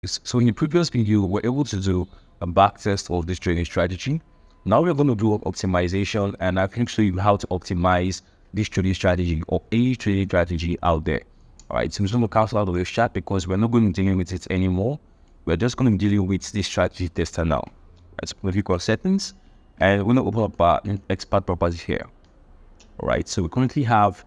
So in the previous video, we're able to do a back test of this trading strategy. Now we're going to do optimization, and I can show you how to optimize this trading strategy or any trading strategy out there. All right, so I'm just going to cancel out of this chat because we're not going to be dealing with it anymore. We're just going to be dealing with this strategy tester now. Right, so we'll click on settings, and we're going to open up our expert properties here. All right, so we currently have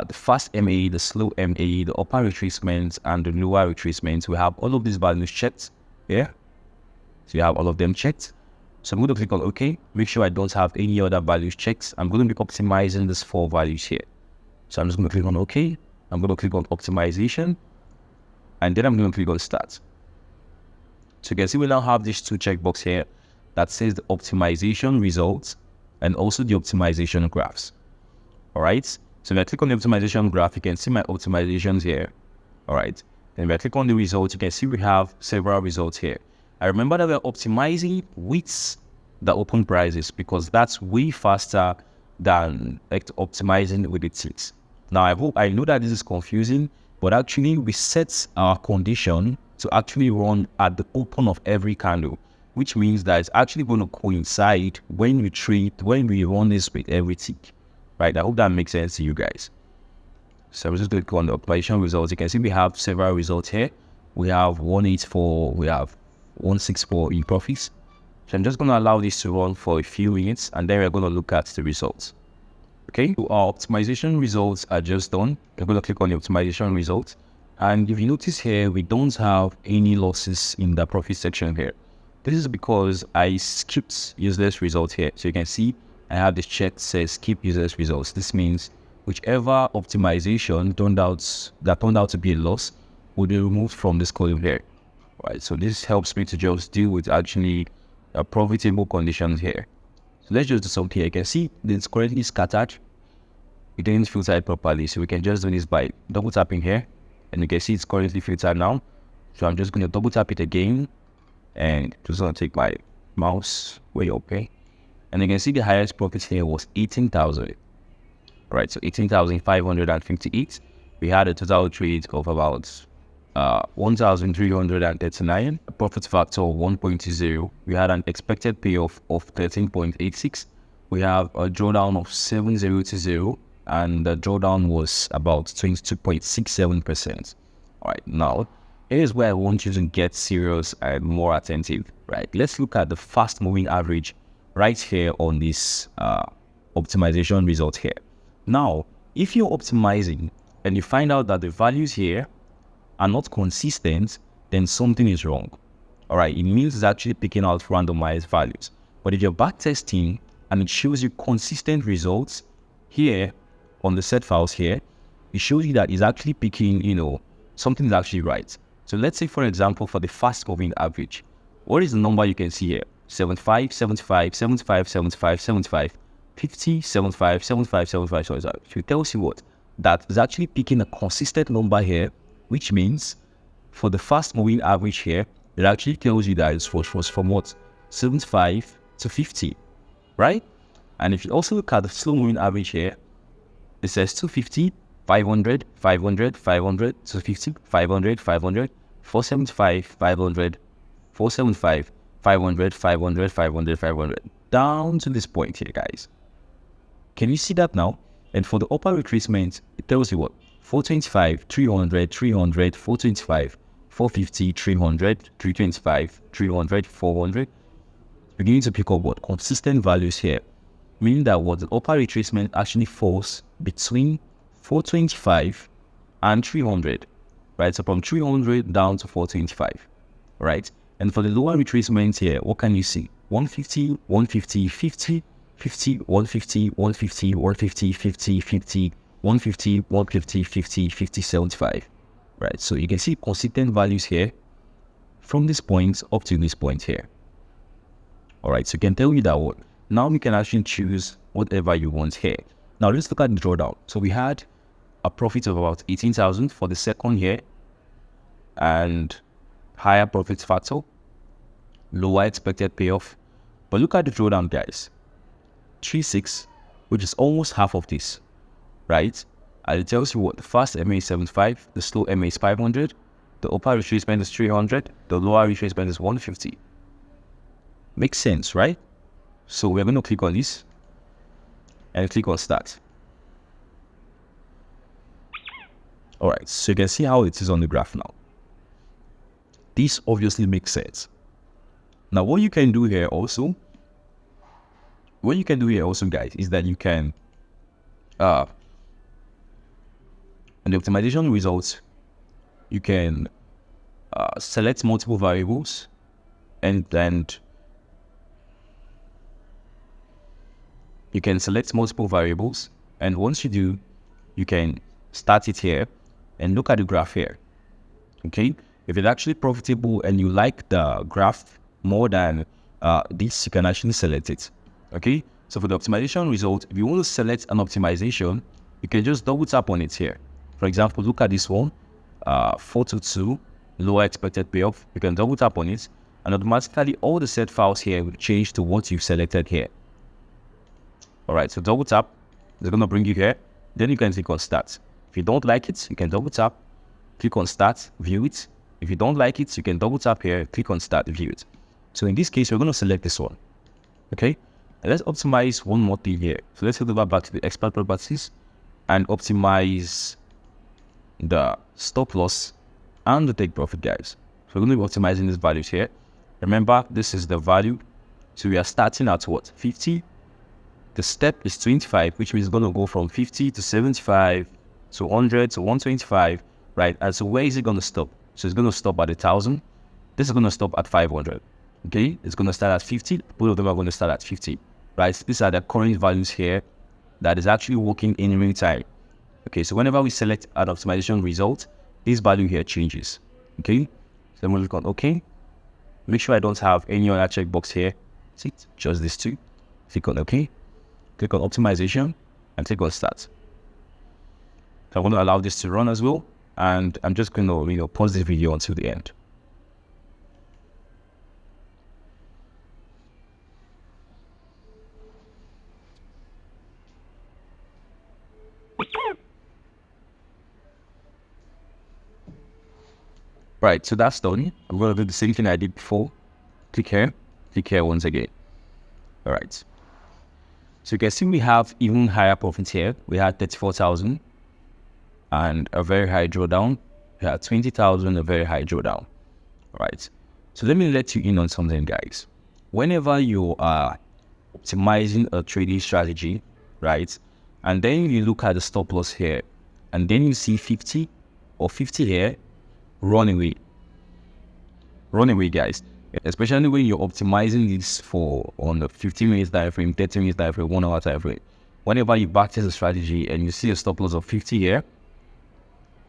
the fast MA, the slow MA, the upper retracement, and the lower retracement. We have all of these values checked here. So you have all of them checked. So I'm going to click on OK. Make sure I don't have any other values checked. I'm going to be optimizing these 4 values here. So I'm just going to click on OK. I'm going to click on optimization. And then I'm going to click on start. So you can see we now have these 2 checkbox here that says the optimization results and also the optimization graphs. All right. So if I click on the optimization graph, you can see my optimizations here. All right. Then if I click on the results, you can see we have several results here. I remember that we're optimizing with the open prices because that's way faster than optimizing with the ticks. Now, I know that this is confusing, but actually we set our condition to actually run at the open of every candle, which means that it's actually going to coincide when we run this with every tick. Right, I hope that makes sense to you guys. So I'm just going to click on the operation results. You can see we have several results here. We have 184, we have 164 in profits. So I'm just going to allow this to run for a few minutes, and then we're going to look at the results. Okay, so our optimization results are just done. We're going to click on the optimization results. And if you notice here, we don't have any losses in the profit section here. This is because I skipped useless results here. So you can see I have this check that says skip useless results. This means whichever optimization turned out to be a loss will be removed from this column here. Right, so this helps me to just deal with actually profitable conditions here. So let's just do something here. You can see it's currently scattered. It didn't filter it properly, so we can just do this by double tapping here, and you can see it's currently filtered now. So I'm just going to double tap it again, and just going to take my mouse way up here. And you can see the highest profit here was 18,000. Right, so 18,558. We had a total trade of about 1,339. A profit factor of 1.20. We had an expected payoff of 13.86. We have a drawdown of 7,020, and the drawdown was about 22.67%. All right, now here's where I want you to get serious and more attentive. Right, let's look at the fast moving average right here on this optimization result here. Now, if you're optimizing and you find out that the values here are not consistent, then something is wrong. All right, it means it's actually picking out randomized values. But if you're backtesting and it shows you consistent results here on the set files here, it shows you that it's actually picking, something is actually right. So let's say, for example, for the fast moving average, what is the number you can see here? 75, 75, 75, 75, 75, 50, 75, 75, 75, 75. So it tells you what? That is actually picking a consistent number here, which means for the fast moving average here, it actually tells you that it was from what? 75 to 50, right? And if you also look at the slow moving average here, it says 250, 500, 500, 500, 250, 500, 500, 475, 500, 475, 500, 500, 500, 500, down to this point here, guys. Can you see that now? And for the upper retracement, it tells you what? 425, 300, 300, 425, 450, 300, 325, 300, 400. Beginning to pick up what? Consistent values here. Meaning that what the upper retracement actually falls between 425 and 300. Right? So from 300 down to 425. Right? And for the lower retracement here, what can you see? 150, 150, 50, 50, 150, 150, 150, 50, 50, 150, 150, 50, 50, 75. Right, so you can see consistent values here from this point up to this point here. All right, so you can tell you that one. Now we can actually choose whatever you want here. Now let's look at the drawdown. So we had a profit of about 18,000 for the second here, and higher profit factor, lower expected payoff. But look at the drawdown, guys. 3.6, which is almost half of this, right? And it tells you what the fast MA is 75, the slow MA is 500, The upper retracement is 300. The lower retracement is 150. Makes sense, right? So we're going to click on this and click on start. All right, so you can see how it is on the graph now. This obviously makes sense. Now, what you can do here also, guys, is that you can, in the optimization results, you can select multiple variables and you can select multiple variables, and once you do, you can start it here and look at the graph here. Okay, if it's actually profitable and you like the graph more than this, you can actually select it. Okay, so for the optimization result, if you want to select an optimization, you can just double tap on it here. For example, look at this one, 422 lower expected payoff. You can double tap on it, and automatically all the set files here will change to what you've selected here. All right, so double tap, it's going to bring you here. Then you can click on start. If you don't like it, you can double tap, click on start, view it. If you don't like it, you can double tap here, click on start, view it. So in this case, we're going to select this one. Okay, and let's optimize one more thing here. So let's head over back to the expert properties and optimize the stop loss and the take profit, guys. So we're going to be optimizing these values here. Remember, this is the value. So we are starting at what? 50. The step is 25, which means it's going to go from 50 to 75 to 100 to 125, right? And so where is it going to stop? So it's going to stop at 1,000. This is going to stop at 500. Okay, it's going to start at 50. Both of them are going to start at 50, right? These are the current values here that is actually working in real time. Okay, so whenever we select an optimization result, this value here changes. Okay, so I'm going to click on OK. Make sure I don't have any other checkbox here. See, just these two. Click on OK. Click on optimization and click on start. So I'm going to allow this to run as well, and I'm just going to pause this video until the end. Right, so that's done. I'm going to do the same thing I did before. Click here once again. All right. So you can see we have even higher profits here. We had 34,000 and a very high drawdown. We had 20,000, a very high drawdown. All right. So let me let you in on something, guys. Whenever you are optimizing a trading strategy, right, and then you look at the stop loss here, and then you see 50 or 50 here, run away. Run away, guys. Especially when you're optimizing this for on the 15 minutes time frame, 30 minutes time frame, 1 hour time frame. Whenever you backtest a strategy and you see a stop loss of 50 here,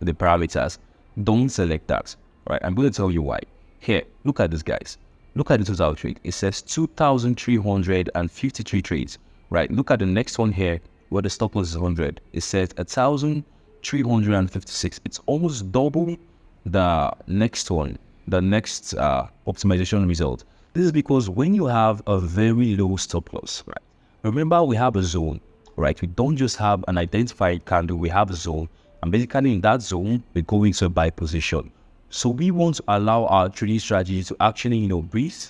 the parameters, don't select that. Right? I'm going to tell you why. Here, look at this, guys. Look at the total trade. It says 2,353 trades. Right? Look at the next one here where the stop loss is 100. It says 1,356. It's almost double the next one. The next optimization result. This is because when you have a very low stop loss, right? Remember, we have a zone, right? We don't just have an identified candle, we have a zone. And basically in that zone, we go into a buy position. So we want to allow our trading strategy to actually, breathe,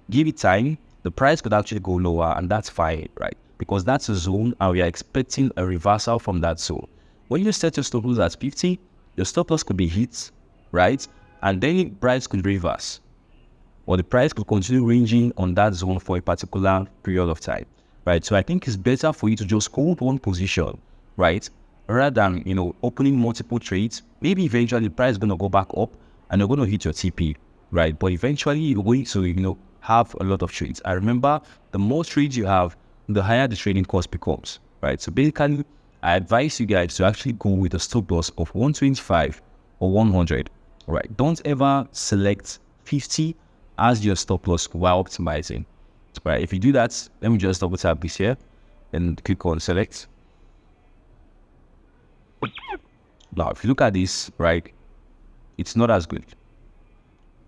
give it time. The price could actually go lower, and that's fine, right? Because that's a zone and we are expecting a reversal from that zone. When you set your stop loss at 50, your stop loss could be hit, right? And then the price could reverse, or the price could continue ranging on that zone for a particular period of time, right? So I think it's better for you to just hold one position, right? Rather than, opening multiple trades. Maybe eventually the price is going to go back up and you're going to hit your TP, right? But eventually you're going to, have a lot of trades. I remember the more trades you have, the higher the trading cost becomes, right? So basically, I advise you guys to actually go with a stop loss of 125 or 100. Right, don't ever select 50 as your stop loss while optimizing. Right, if you do that, let me just double tap this here and click on select. Now, if you look at this, right, it's not as good.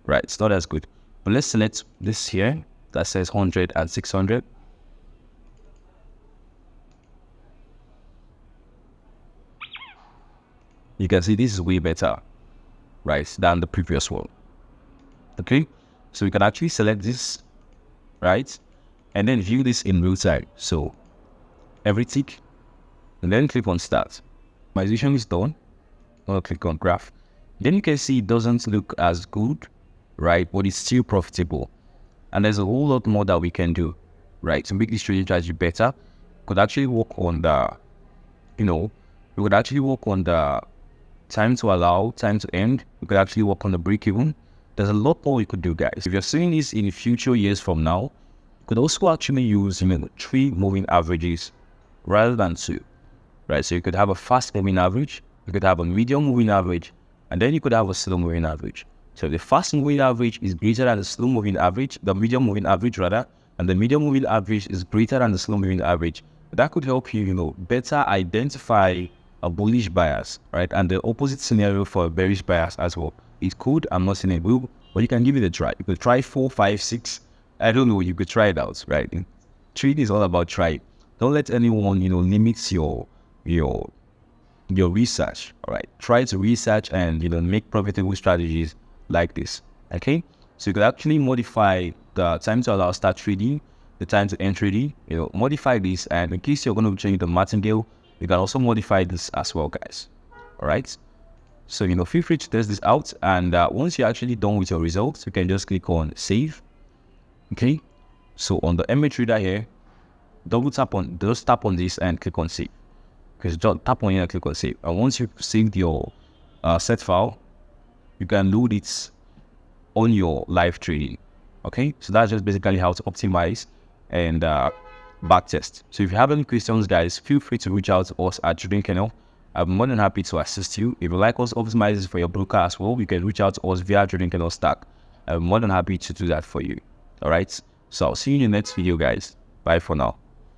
Right, it's not as good. But let's select this here that says 100 and 600. You can see this is way better. right, than the previous one. Okay, so we can actually select this, right, and then view this in real time. So every tick, and then click on start. Optimization is done. I'll click on graph. Then you can see it doesn't look as good, right, but it's still profitable. And there's a whole lot more that we can do, right, to make this trading strategy better. Could actually work on the, we could actually work on the time to allow, time to end. We could actually work on the break even. There's a lot more we could do, guys. If you're seeing this in future years from now, you could also actually use 3 moving averages rather than 2, right? So you could have a fast moving average, you could have a medium moving average, and then you could have a slow moving average. So the fast moving average is greater than the slow moving average, the medium moving average rather, and the medium moving average is greater than the slow moving average. That could help you, better identify a bullish bias, right? And the opposite scenario for a bearish bias as well. It could, I'm not saying it will, but you can give it a try. You could try 4, 5, 6. I don't know, you could try it out, right? Trading is all about trying. Don't let anyone, limit your research, all right? Try to research and, make profitable strategies like this, okay? So you could actually modify the time to allow start trading, the time to end trading, modify this. And in case you're going to change the martingale, you can also modify this as well, guys, all right? So, feel free to test this out. And once you're actually done with your results, you can just click on save, okay? So on the MA Trader here, just tap on this and click on save. Because just tap on here and click on save. And once you've saved your set file, you can load it on your live trading. Okay, so that's just basically how to optimize and backtest. So if you have any questions, guys, feel free to reach out to us at Trading Kennel. I'm more than happy to assist you. If you like us optimize this for your broker as well, you can reach out to us via Trading Kennel Stack. I'm more than happy to do that for you. All right, so I'll see you in the next video, guys. Bye for now.